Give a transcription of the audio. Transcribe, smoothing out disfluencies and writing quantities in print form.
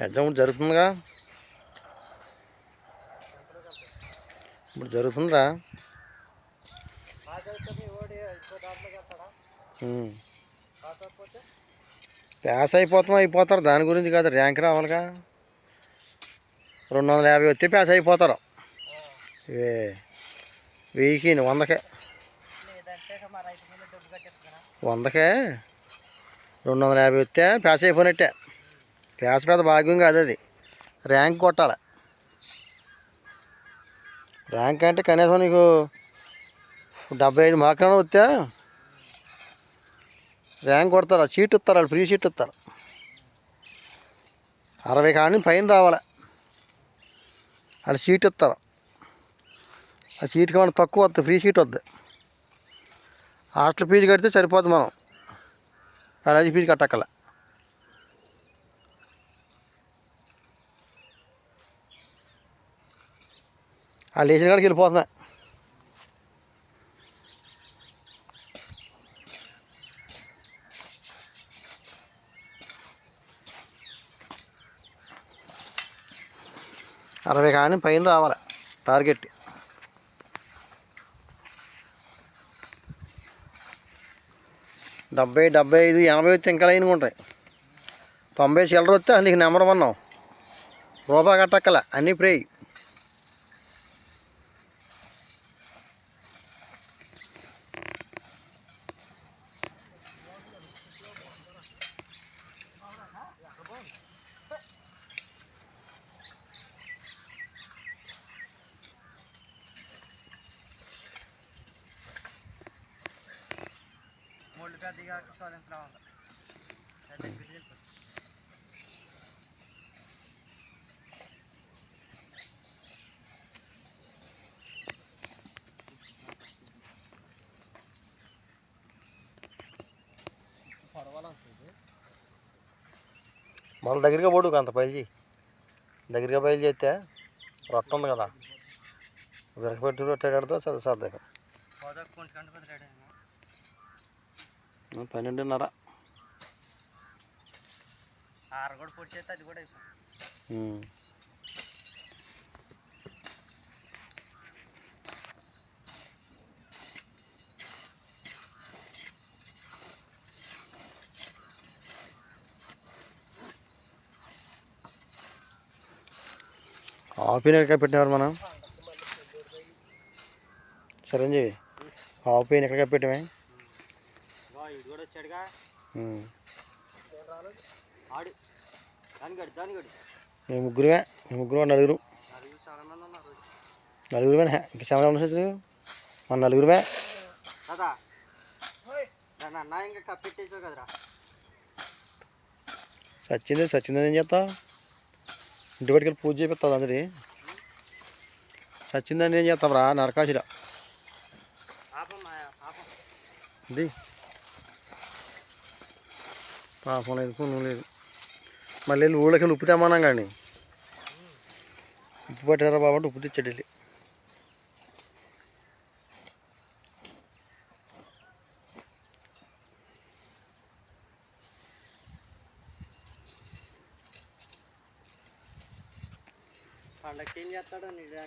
Exam జరుగుతుందిగా, ఇప్పుడు జరుగుతుందిరా. Pass అయిపోతారు, దాని గురించి కాదు, ర్యాంక్ రావాలిగా. 250 వస్తే ప్యాస్ అయిపోతారు. 1000కి 100కే 250 వస్తే ప్యాస్ అయిపోయినట్టే. ప్యాస్ పెద్ద భాగ్యం కాదు, అది ర్యాంక్ కొట్టాలి. ర్యాంక్ అంటే కనీసం నీకు 75 మార్కులు వస్తే ర్యాంక్ కొడతారు. సీట్ ఇస్తారు, వాళ్ళు ఫ్రీ సీట్ ఇస్తారు. 60 కానీ పైన రావాలి, వాళ్ళు సీట్ ఇస్తారు. ఆ సీట్కి మనం తక్కువ వస్తుంది, ఫ్రీ సీట్ వద్దు. హాస్టల్ ఫీజు కడితే సరిపోద్ది, మనం కాలేజీ ఫీజు కట్టక్కల. వాళ్ళు వేసిన కాడికి వెళ్ళిపోతున్నాయి. అరవై కానీ పైన రావాలి టార్గెట్. 70, 75, 80 వస్తే ఇంకా లైన్గా ఉంటాయి. 90 చిల్లర వస్తే నీకు నెంబర్ 1. రూపాయి కట్టక్కల, అన్నీ ఫ్రీ. మళ్ళీ దగ్గరగా పోడు, అంత బయలుచి దగ్గరగా బయలు చేస్తే రొట్ట ఉంది కదా, విరకపెట్టి రొట్టెడతో సర్దాక 12:30. ఆఫీని ఎక్కడ పెట్టినారు మనం? చిరంజీవి ఆఫీని ఎక్కడ పెట్టామే? మేము ముగ్గురుగా, నలుగురు ఇంకా చాలా మంది మన నలుగురుమే. సచ్చిందని ఏం చేస్తావు? ఇంటి పట్టుకెళ్ళి పూజ చేపిస్తుంది అందరి. సచ్చిందని ఏం చేస్తావురా నరకాశిరా? ఇది పాపం లేదు, పుణ్యం లేదు. మళ్ళీ వెళ్ళి ఊళ్ళోకి వెళ్ళి ఉప్పు తెమ్మన్నాం కానీ ఉప్పు పట్టారా బాబు అంటే ఉప్పు తెచ్చాడు వెళ్ళి. పండగకి ఏం చేస్తాడు?